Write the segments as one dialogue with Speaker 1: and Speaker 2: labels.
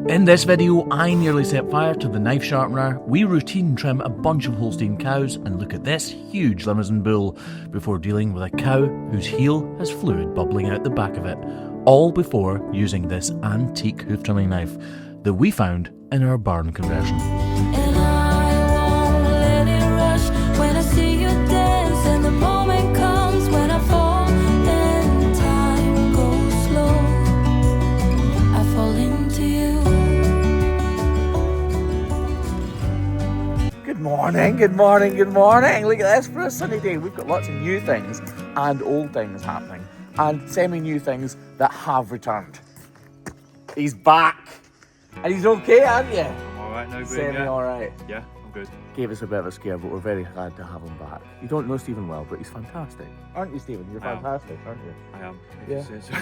Speaker 1: In this video, I nearly set fire to the knife sharpener, we routine trim a bunch of Holstein cows, and look at this huge Limousin bull before dealing with a cow whose heel has fluid bubbling out the back of it, all before using this antique hoof trimming knife that we found in our barn conversion.
Speaker 2: And I won't let it rush when I see you dance, and the moment comes when I fall and time goes slow. I fall into you.
Speaker 3: Good morning, good morning, good morning. Look at this for a sunny day. We've got lots of new things and old things happening, and semi-new things that have returned. He's back, and he's okay, aren't you?
Speaker 4: I'm alright now, Graham,
Speaker 3: Semi
Speaker 4: yeah.
Speaker 3: alright.
Speaker 4: Yeah, I'm good.
Speaker 3: Gave us a bit of a scare, but we're very glad to have him back. You don't know Stephen well, but he's fantastic. Aren't you, Stephen? You're
Speaker 4: I am.
Speaker 3: fantastic, aren't you?
Speaker 4: I am, if
Speaker 3: Yeah.
Speaker 4: you say so.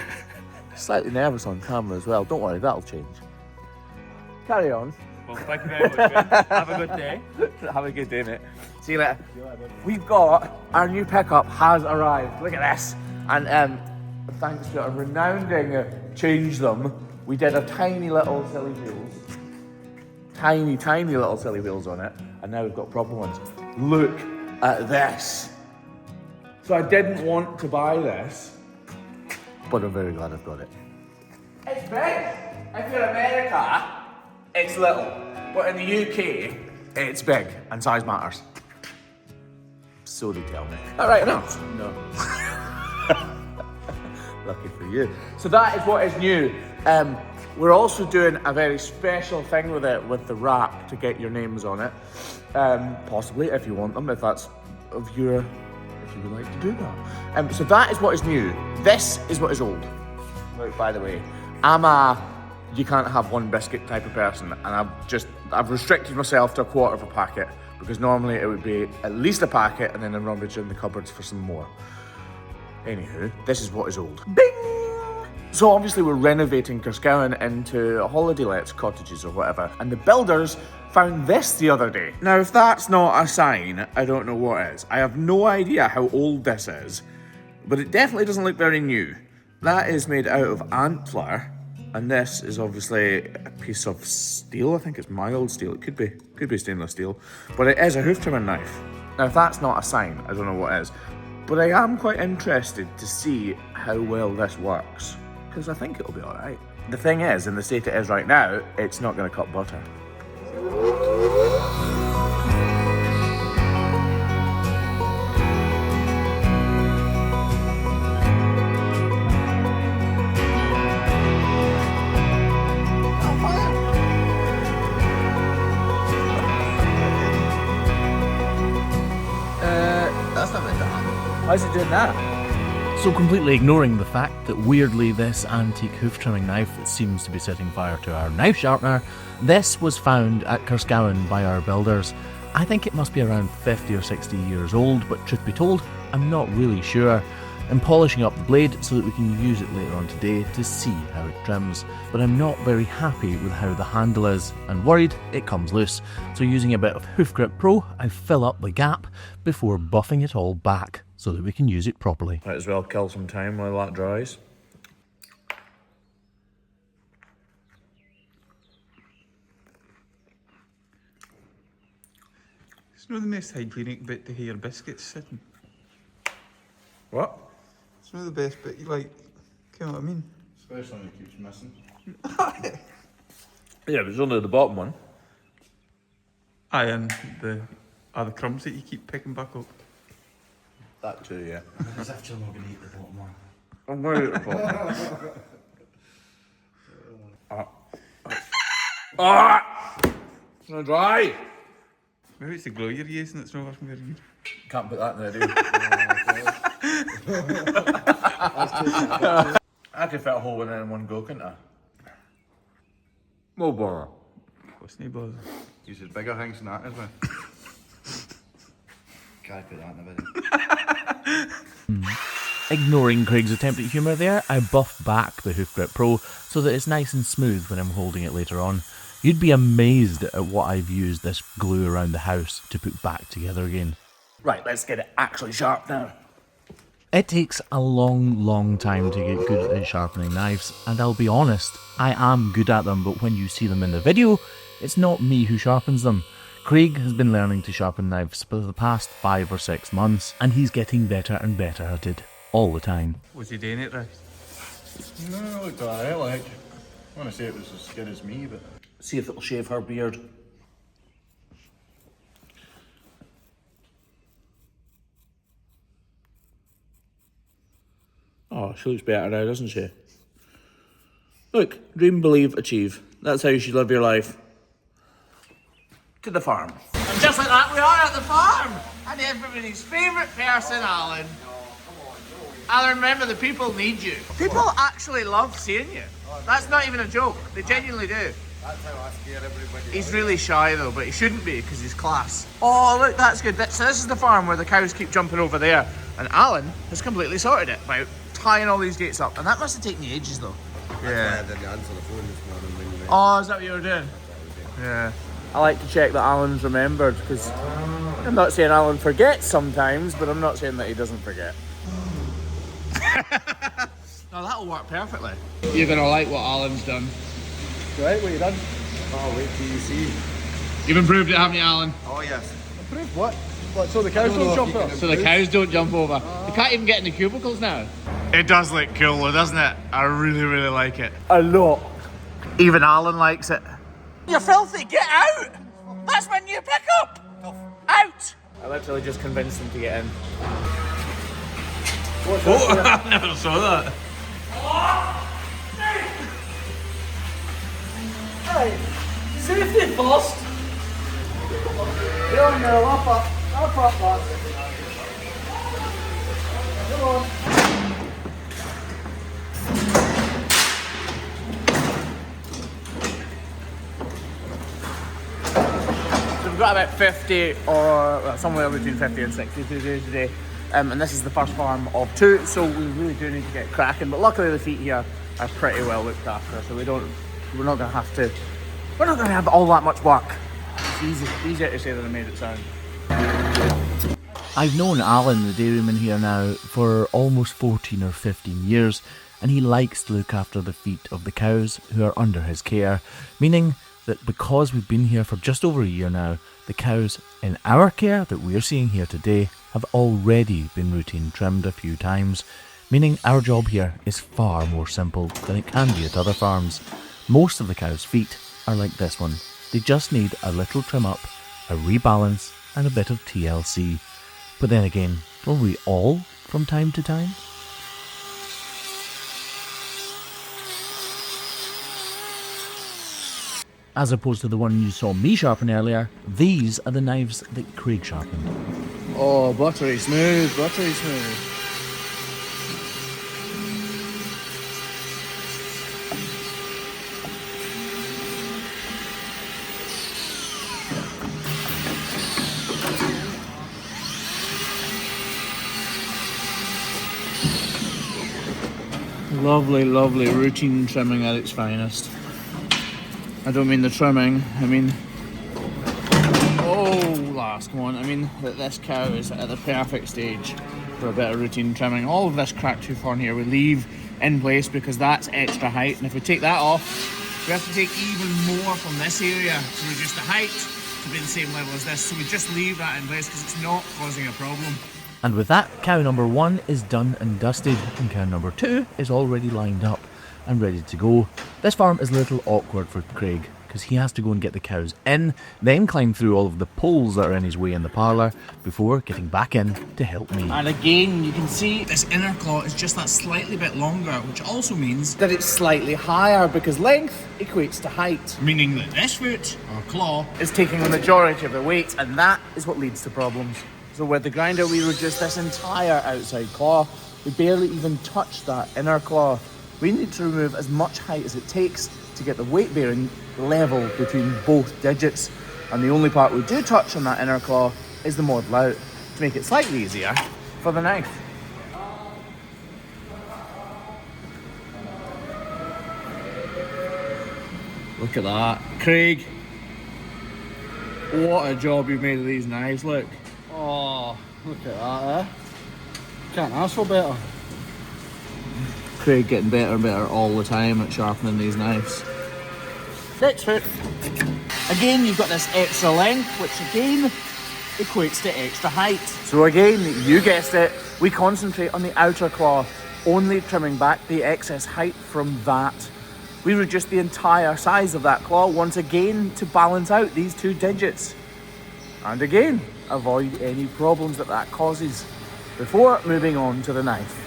Speaker 3: Slightly nervous on camera as well. Don't worry, that'll change. Carry on.
Speaker 4: Well, thank you very much, Graham. Have a good day.
Speaker 3: Have a good day, mate. See you later. We've got our new pickup has arrived. Look at this. And thanks to a renowned change them, we did a tiny little silly wheels. Tiny little silly wheels on it. And now we've got proper ones. Look at this. So I didn't want to buy this, but I'm very glad I've got it. It's big. If you're America, it's little. But in the UK, it's big, and size matters. So they tell me. All right, enough? No. Lucky for you. So that is what is new. We're also doing a very special thing with it, with the wrap to get your names on it. Possibly, if you want them, if that's of your, if you would like to do that. So that is what is new. This is what is old. Right, by the way, I'm a you can't have one biscuit type of person, and I've restricted myself to a quarter of a packet, because normally it would be at least a packet and then a rummage in the cupboards for some more. Anywho, this is what is old. Bing! So obviously we're renovating Carscowan into holiday lets, cottages or whatever, and the builders found this the other day. Now if that's not a sign, I don't know what is. I have no idea how old this is, but it definitely doesn't look very new. That is made out of antler, and this is obviously a piece of steel. I think it's mild steel. It could be stainless steel, but it is a hoof trimming knife. Now if that's not a sign, I don't know what is, but I am quite interested to see how well this works, because I think it'll be all right. The thing is, in the state it is right now, it's not going to cut butter. That's not meant to happen. Why is it doing that?
Speaker 1: So completely ignoring the fact that weirdly this antique hoof trimming knife that seems to be setting fire to our knife sharpener, this was found at Carscowan by our builders. I think it must be around 50 or 60 years old, but truth be told, I'm not really sure. I'm polishing up the blade so that we can use it later on today to see how it trims, but I'm not very happy with how the handle is and worried it comes loose. So using a bit of Hoof Grip Pro, I fill up the gap before buffing it all back so that we can use it properly.
Speaker 3: Might as well kill some time while that dries.
Speaker 5: It's not the most hygienic bit to hear biscuits sitting.
Speaker 3: What?
Speaker 5: It's not the best bit, you like, you know what I mean?
Speaker 4: Especially when it keeps missing.
Speaker 3: Yeah, it was only the bottom one.
Speaker 5: Aye, and the crumbs that you keep picking back up.
Speaker 3: That too, yeah.
Speaker 4: As if you're not going to eat the bottom one.
Speaker 3: I'm going to eat the bottom. It's not dry.
Speaker 5: Maybe it's the glue you're using that's not working very good.
Speaker 3: Can't put that in there, do you? I could fit a hole in it in one go, couldn't I? No bother.
Speaker 5: What's no bother?
Speaker 4: Use his bigger things than that, isn't it? Can't put that in the video.
Speaker 1: Ignoring Craig's attempt at humour there, I buffed back the Hoof Grip Pro so that it's nice and smooth when I'm holding it later on. You'd be amazed at what I've used this glue around the house to put back together again.
Speaker 3: Right, let's get it actually sharp now.
Speaker 1: It takes a long time to get good at sharpening knives, and I'll be honest, I am good at them, but when you see them in the video, it's not me who sharpens them. Craig has been learning to sharpen knives for the past 5 or 6 months, and he's getting better and better at it all the time.
Speaker 5: Was he doing it right?
Speaker 4: No, it looked alright, like. I want to say it was as good as me, but...
Speaker 3: See if it'll shave her beard. Oh, she looks better now, doesn't she? Look, dream, believe, achieve. That's how you should live your life. To the farm. And just like that, we are at the farm! And everybody's favourite person, Alan. Alan, remember, the people need you. People actually love seeing you. That's not even a joke. They genuinely do.
Speaker 4: That's how I scare everybody.
Speaker 3: He's really shy though, but he shouldn't be because he's class. Oh, look, that's good. So this is the farm where the cows keep jumping over there. And Alan has completely sorted it by tying all these gates up. And that must have taken you ages though.
Speaker 4: That's why I didn't answer the phone this morning when you went.
Speaker 3: Oh, is that what you were doing? Yeah. I like to check that Alan's remembered because I'm not saying Alan forgets sometimes, but I'm not saying that he doesn't forget. No, that'll work perfectly. You're gonna like what Alan's done.
Speaker 4: Right, what you done? Oh, wait till you see.
Speaker 3: You've improved it, haven't you, Alan?
Speaker 4: Oh, yes.
Speaker 6: Improved what? What, so the cows don't jump up?
Speaker 3: So the cows don't jump over. They can't even get in the cubicles now. It does look cool though, doesn't it? I really like it. A lot. Even Alan likes it. You're filthy, get out! That's my new pickup! Out! I literally just convinced them to get in.
Speaker 5: I never saw that.
Speaker 6: Hey, safety first. You're on your up, lads. Come on.
Speaker 3: So we've got about 50 or well, somewhere between 50 and 60 to do today. And this is the first farm of 2, so we really do need to get cracking. But luckily the feet here are pretty well looked after, so we're not gonna have all that much work. It's easier to say than I made it sound.
Speaker 1: I've known Alan, the dairyman here now, for almost 14 or 15 years, and he likes to look after the feet of the cows who are under his care, meaning that because we've been here for just over a year now, the cows in our care that we're seeing here today have already been routine trimmed a few times, meaning our job here is far more simple than it can be at other farms. Most of the cows' feet are like this one. They just need a little trim up, a rebalance and a bit of TLC. But then again, don't we all from time to time? As opposed to the one you saw me sharpen earlier, these are the knives that Craig sharpened.
Speaker 3: Oh, buttery smooth, buttery smooth. Lovely, lovely routine trimming at its finest. I don't mean the trimming, I mean... Oh, last one. I mean that this cow is at the perfect stage for a bit of routine trimming. All of this cracked tooth horn here we leave in place because that's extra height, and if we take that off, we have to take even more from this area to reduce the height to be the same level as this. So we just leave that in place because it's not causing a problem.
Speaker 1: And with that, cow number 1 is done and dusted, and cow number 2 is already lined up and ready to go. This farm is a little awkward for Craig, because he has to go and get the cows in, then climb through all of the poles that are in his way in the parlour, before getting back in to help me.
Speaker 3: And again, you can see this inner claw is just that slightly bit longer, which also means that it's slightly higher, because length equates to height. Meaning that this foot, or claw, is taking the majority of the weight, and that is what leads to problems. So with the grinder, we reduce this entire outside claw. We barely even touch that inner claw. We need to remove as much height as it takes to get the weight bearing level between both digits. And the only part we do touch on that inner claw is the model out to make it slightly easier for the knife. Look at that. Craig, what a job you've made of these knives, look.
Speaker 6: Oh, look at that, eh? Can't ask for better.
Speaker 3: Craig getting better and better all the time at sharpening these knives. Next foot. Again, you've got this extra length, which again equates to extra height. So again, you guessed it, we concentrate on the outer claw, only trimming back the excess height from that. We reduce the entire size of that claw once again to balance out these two digits. And again, avoid any problems that causes before moving on to the knife.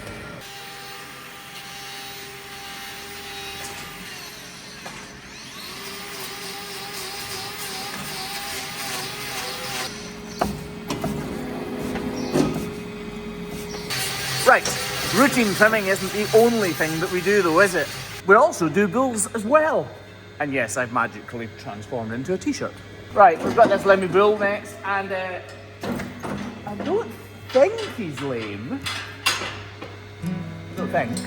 Speaker 3: Right, routine trimming isn't the only thing that we do though, is it? We also do bulls as well. And yes, I've magically transformed into a t-shirt. Right, we've got this Lemmy bull next, and I don't think he's lame. I don't think.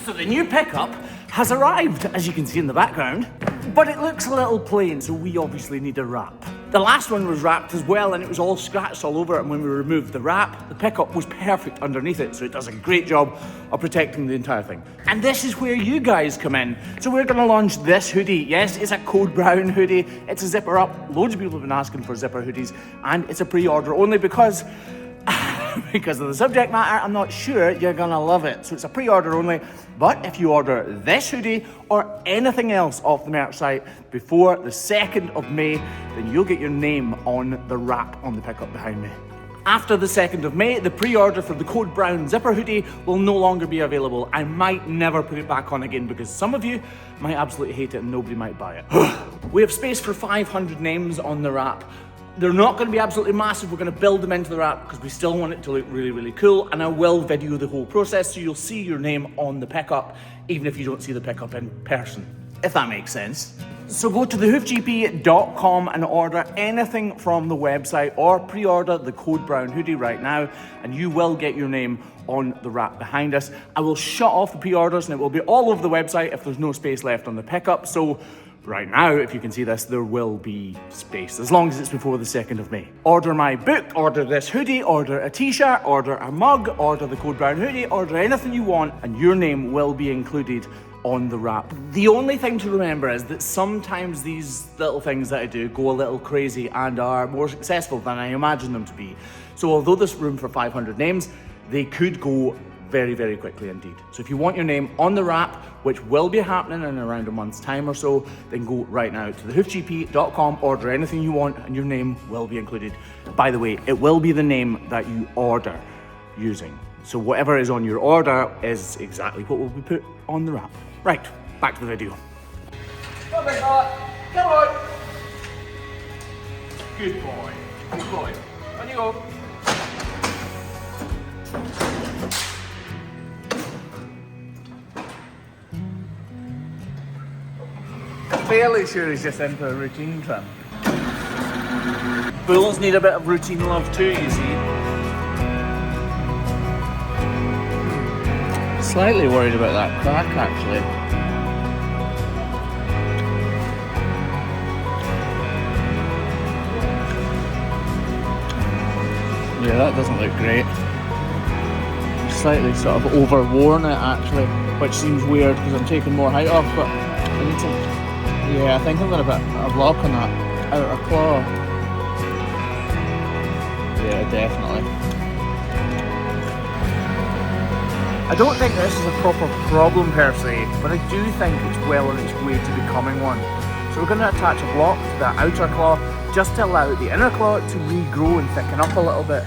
Speaker 3: So the new pickup has arrived, as you can see in the background, but it looks a little plain, so we obviously need a wrap. The last one was wrapped as well, and it was all scratched all over, and when we removed the wrap, the pickup was perfect underneath it, so it does a great job of protecting the entire thing. And this is where you guys come in. So we're gonna launch this hoodie. Yes, it's a code brown hoodie. It's a zipper up. Loads of people have been asking for zipper hoodies, and it's a pre-order only because of the subject matter, I'm not sure you're gonna love it. So it's a pre-order only, but if you order this hoodie or anything else off the merch site before the 2nd of May, then you'll get your name on the wrap on the pickup behind me. After the 2nd of May, the pre-order for the code brown zipper hoodie will no longer be available. I might never put it back on again because some of you might absolutely hate it and nobody might buy it. We have space for 500 names on the wrap. They're not going to be absolutely massive. We're going to build them into the wrap because we still want it to look really, really cool. And I will video the whole process so you'll see your name on the pickup, even if you don't see the pickup in person, if that makes sense. So go to thehoofgp.com and order anything from the website or pre-order the code brown hoodie right now, and you will get your name on the wrap behind us. I will shut off the pre-orders and it will be all over the website if there's no space left on the pickup. So right now, if you can see this, there will be space, as long as it's before the 2nd of May. Order my book, order this hoodie, order a t-shirt, order a mug, order the code brown hoodie, order anything you want, and your name will be included on the wrap. The only thing to remember is that sometimes these little things that I do go a little crazy and are more successful than I imagine them to be. So although there's room for 500 names, they could go very, very quickly indeed. So if you want your name on the wrap, which will be happening in around a month's time or so, then go right now to thehoofgp.com, order anything you want, and your name will be included. By the way, it will be the name that you order using. So whatever is on your order is exactly what will be put on the wrap. Right, back to the video.
Speaker 6: Come on, Matt. Come on.
Speaker 3: Good boy, good boy. On you go. Fairly sure he's just in for a routine trim. Bulls need a bit of routine love too, you see. Slightly worried about that crack actually. Yeah, that doesn't look great. Slightly sort of overworn it actually, which seems weird because I'm taking more height off, but I need to. Yeah, I think I'm going to put a block on that outer claw. Yeah, definitely. I don't think this is a proper problem per se, but I do think it's well on its way to becoming one. So we're going to attach a block to that outer claw just to allow the inner claw to regrow and thicken up a little bit.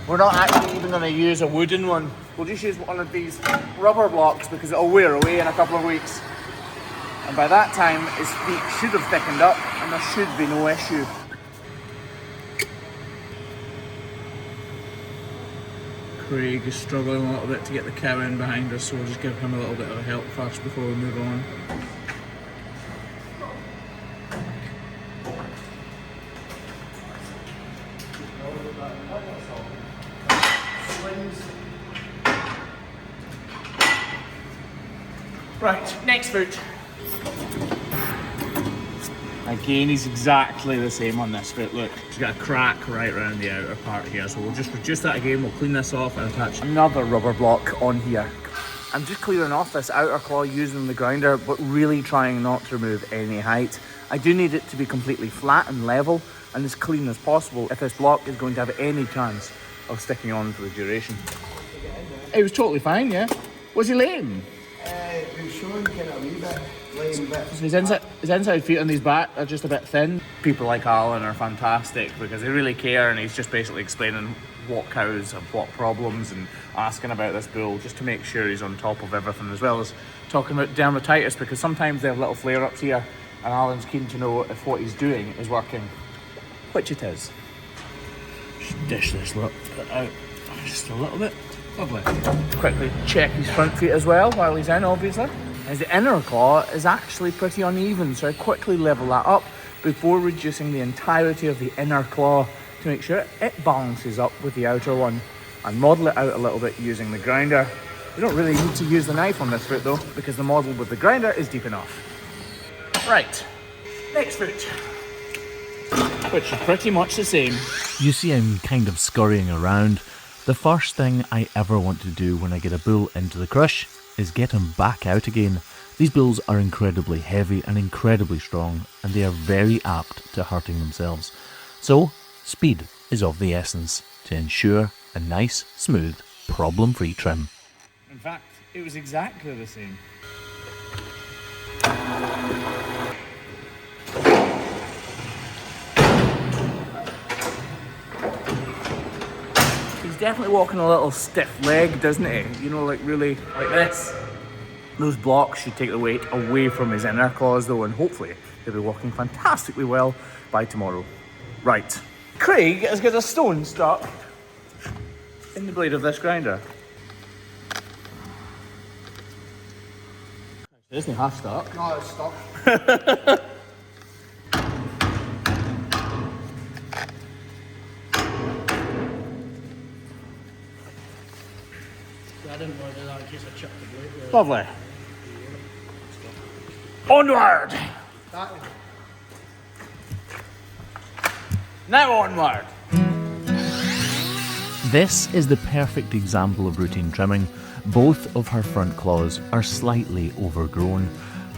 Speaker 3: We're not actually even going to use a wooden one. We'll just use one of these rubber blocks because it'll wear away in a couple of weeks. And by that time, his feet should have thickened up and there should be no issue. Craig is struggling a little bit to get the cow in behind us, so we'll just give him a little bit of help first before we move on. Right, next foot. Again, he's exactly the same on this foot. Look, he's got a crack right around the outer part here. So we'll just reduce that again. We'll clean this off and attach another rubber block on here. I'm just clearing off this outer claw using the grinder, but really trying not to remove any height. I do need it to be completely flat and level and as clean as possible if this block is going to have any chance of sticking on for the duration. It was totally fine, yeah. Was he lame?
Speaker 4: He was showing kind of a wee bit lame bits.
Speaker 3: His inside feet on his back are just a bit thin. People like Alan are fantastic because they really care, and he's just basically explaining what cows have what problems and asking about this bull just to make sure he's on top of everything, as well as talking about dermatitis, because sometimes they have little flare-ups here and Alan's keen to know if what he's doing is working, which it is. Just dish this out just a little bit. Lovely. Quickly check his front feet as well while he's in, obviously. As the inner claw is actually pretty uneven, so I quickly level that up before reducing the entirety of the inner claw to make sure it balances up with the outer one, and model it out a little bit using the grinder. You don't really need to use the knife on this foot though, because the model with the grinder is deep enough. Right, next foot, which is pretty much the same.
Speaker 1: You see I'm kind of scurrying around. The first thing I ever want to do when I get a bull into the crush is get him back out again. These bulls are incredibly heavy and incredibly strong, and they are very apt to hurting themselves. So, speed is of the essence to ensure a nice, smooth, problem-free trim.
Speaker 3: In fact, it was exactly the same. He's definitely walking a little stiff-legged, doesn't he? You know, like really like this. Those blocks should take the weight away from his inner claws though, and hopefully he'll be walking fantastically well by tomorrow. Right. Craig has got a stone stuck in the blade of this grinder. It isn't half stuck.
Speaker 4: No, it's stuck.
Speaker 6: I didn't want to do that in case I chucked the blade there.
Speaker 3: Lovely. Onward! Now onward!
Speaker 1: This is the perfect example of routine trimming. Both of her front claws are slightly overgrown.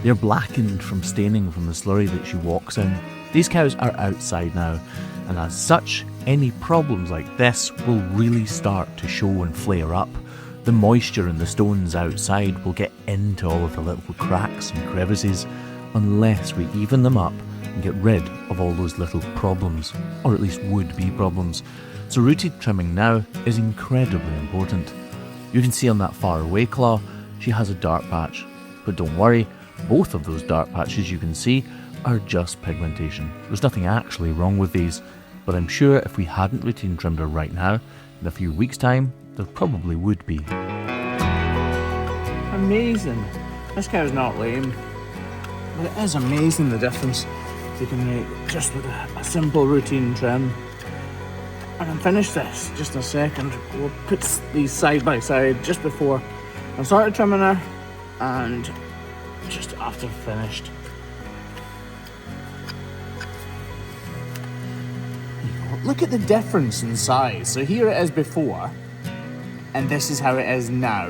Speaker 1: They're blackened from staining from the slurry that she walks in. These cows are outside now, and as such, any problems like this will really start to show and flare up. The moisture in the stones outside will get into all of the little cracks and crevices unless we even them up and get rid of all those little problems, or at least would-be problems. So routine trimming now is incredibly important. You can see on that far away claw, she has a dark patch. But don't worry, both of those dark patches you can see are just pigmentation. There's nothing actually wrong with these, but I'm sure if we hadn't routine trimmed her right now, in a few weeks' time, there probably would be.
Speaker 3: Amazing. This cow's not lame, but it is amazing the difference you can make just with a simple routine trim. I can finish this just in a second. We'll put these side by side just before I started trimming her and just after finished. Look at the difference in size. So here it is before, and this is how it is now.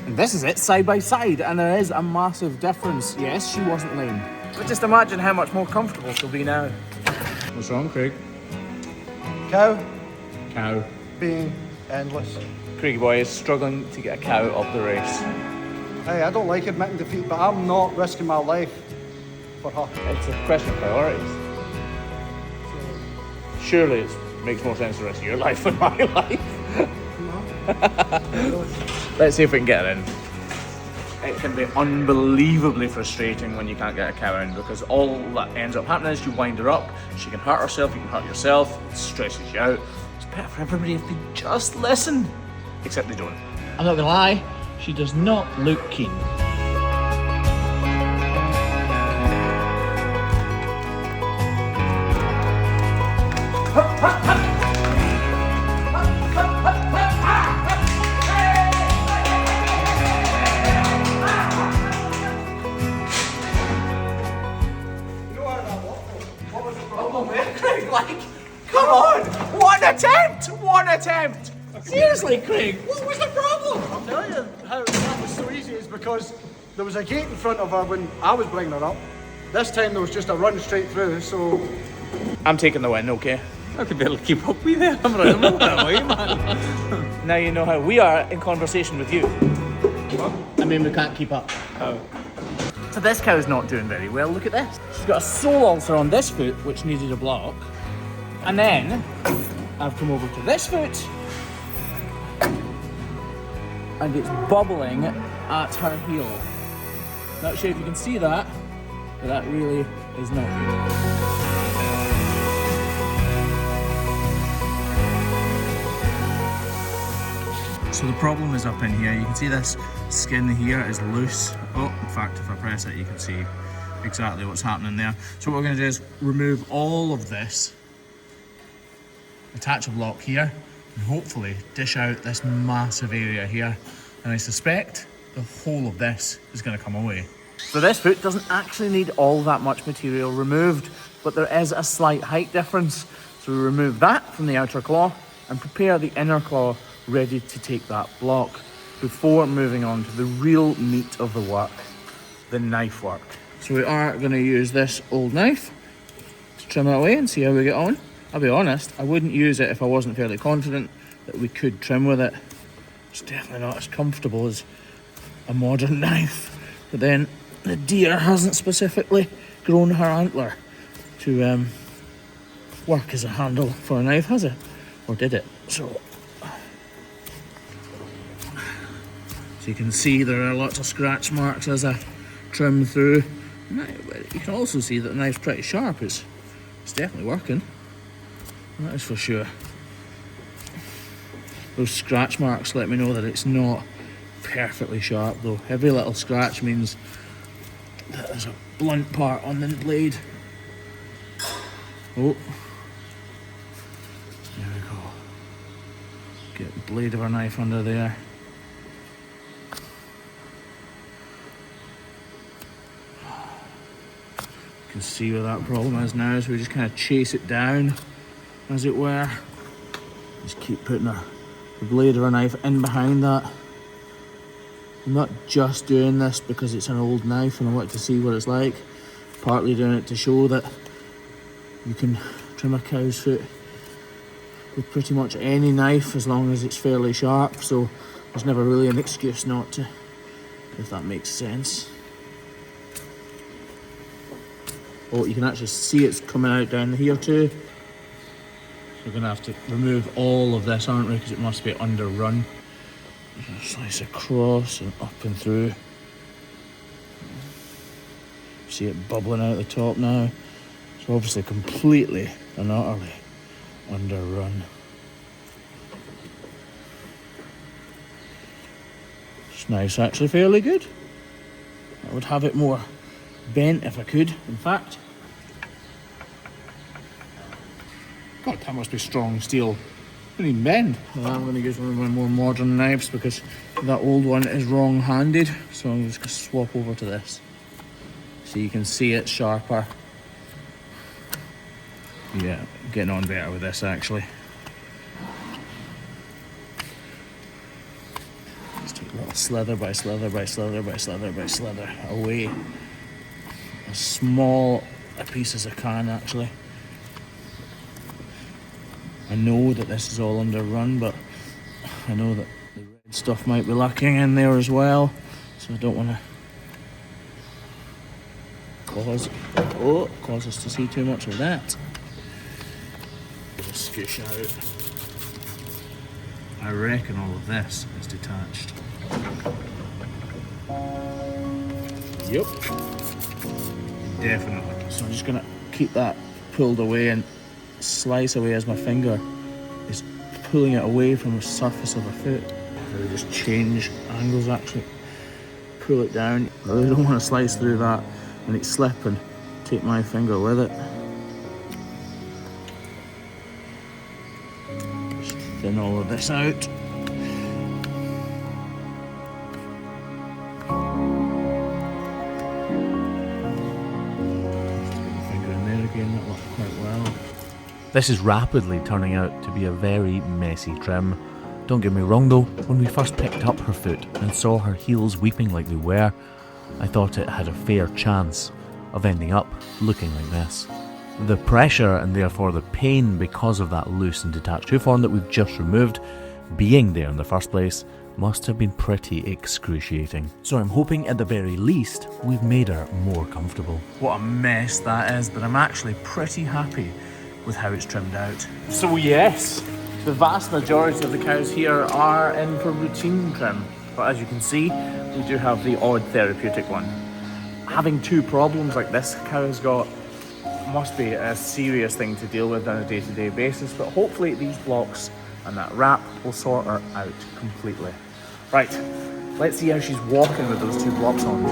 Speaker 3: And this is it side by side, and there is a massive difference. Yes, she wasn't lame, but just imagine how much more comfortable she'll be now. What's wrong, Craig?
Speaker 4: Cow
Speaker 3: Cow.
Speaker 4: being endless.
Speaker 3: Craigie boy is struggling to get a cow up the race.
Speaker 4: Hey, I don't like admitting defeat, but I'm not risking my life for her.
Speaker 3: It's a question of priorities. Surely it makes more sense to risk your life than my life. Let's see if we can get her in. It can be unbelievably frustrating when you can't get a cow in, because all that ends up happening is you wind her up, she can hurt herself, you can hurt yourself, it stresses you out. It's better for everybody if they just listen. Except they don't. I'm not gonna lie, she does not look keen. Seriously, Craig, what was the problem?
Speaker 6: I'll tell you how that was so easy is because there was a gate in front of her when I was bringing her up. This time there was just a run straight through, so...
Speaker 3: I'm taking the win, okay?
Speaker 5: I could barely keep up with it. I'm running away, man.
Speaker 3: Now you know how we are in conversation with you.
Speaker 6: I mean, we can't keep up.
Speaker 5: Oh.
Speaker 3: So this cow's not doing very well, look at this. She's got a sole ulcer on this foot, which needed a block. And then, I've come over to this foot, and it's bubbling at her heel. Not sure if you can see that, but that really is not good. So the problem is up in here. You can see this skin here is loose. Oh, in fact, if I press it, you can see exactly what's happening there. So what we're going to do is remove all of this, attach a block here, and hopefully dish out this massive area here. And I suspect the whole of this is going to come away. So this foot doesn't actually need all that much material removed, but there is a slight height difference. So we remove that from the outer claw and prepare the inner claw ready to take that block before moving on to the real meat of the work, the knife work. So we are going to use this old knife to trim it away and see how we get on. I'll be honest, I wouldn't use it if I wasn't fairly confident that we could trim with it. It's definitely not as comfortable as a modern knife, but then the deer hasn't specifically grown her antler to work as a handle for a knife, has it? Or did it? So you can see there are lots of scratch marks as I trim through. You can also see that the knife's pretty sharp. It's definitely working. That is for sure. Those scratch marks let me know that it's not perfectly sharp though. Every little scratch means that there's a blunt part on the blade. Oh. There we go. Get the blade of our knife under there. You can see where that problem is now, so we just kind of chase it down, as it were. Just keep putting the blade of our knife in behind that. I'm not just doing this because it's an old knife and I want to see what it's like. Partly doing it to show that you can trim a cow's foot with pretty much any knife as long as it's fairly sharp, so there's never really an excuse not to, if that makes sense. Oh, you can actually see it's coming out down here too. So we're going to have to remove all of this, aren't we, because it must be underrun. Slice across and up and through. See it bubbling out the top now. It's obviously completely and utterly underrun. This knife's actually fairly good. I would have it more bent if I could, in fact. God, that must be strong steel. Didn't even bend. Well, I'm going to use one of my more modern knives because that old one is wrong-handed, so I'm just going to swap over to this. So you can see it's sharper. Yeah, getting on better with this actually. Just take a little slither by slither by slither by slither by slither away. As small a piece as I can actually. I know that this is all underrun, but I know that the red stuff might be lurking in there as well, so I don't want to cause us to see too much of that. Just squish out. I reckon all of this is detached. Yep. Definitely. So I'm just going to keep that pulled away and slice away as my finger is pulling it away from the surface of the foot. I'll just change angles actually. Pull it down. I really don't want to slice through that and it slip and take my finger with it. Just thin all of this out. This is rapidly turning out to be a very messy trim.
Speaker 1: Don't get me wrong though, when we first picked up her foot and saw her heels weeping like they were, I thought it had a fair chance of ending up looking like this. The pressure and therefore the pain because of that loose and detached hoof horn that we've just removed being there in the first place must have been pretty excruciating. So I'm hoping at the very least we've made her more comfortable. What a mess that is, but I'm actually pretty happy with how it's trimmed out. So yes, the vast majority of the cows here are in for routine trim, but as you can see, we do have the odd therapeutic one. Having two problems like this cow has got must be a serious thing to deal with on a day-to-day basis, but hopefully these blocks and that wrap will sort her out completely. Right, let's see how she's walking with those two blocks on.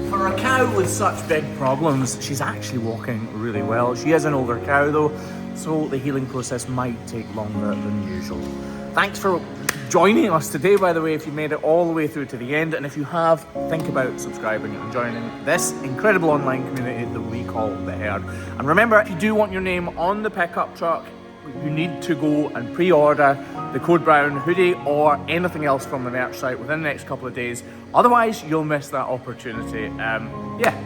Speaker 1: For a cow with such big problems, she's actually walking really well. She is an older cow though, so the healing process might take longer than usual. Thanks for joining us today, by the way, if you made it all the way through to the end, and if you have, think about subscribing and joining this incredible online community that we call The Herd. And remember, if you do want your name on the pickup truck, you need to go and pre-order the Code Brown hoodie or anything else from the merch site within the next couple of days. Otherwise, you'll miss that opportunity.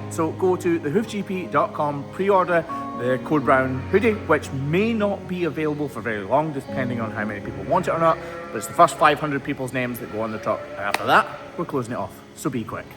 Speaker 1: So go to thehoofgp.com, pre-order the Code Brown hoodie, which may not be available for very long, depending on how many people want it or not. But it's the first 500 people's names that go on the truck. And after that, we're closing it off. So be quick.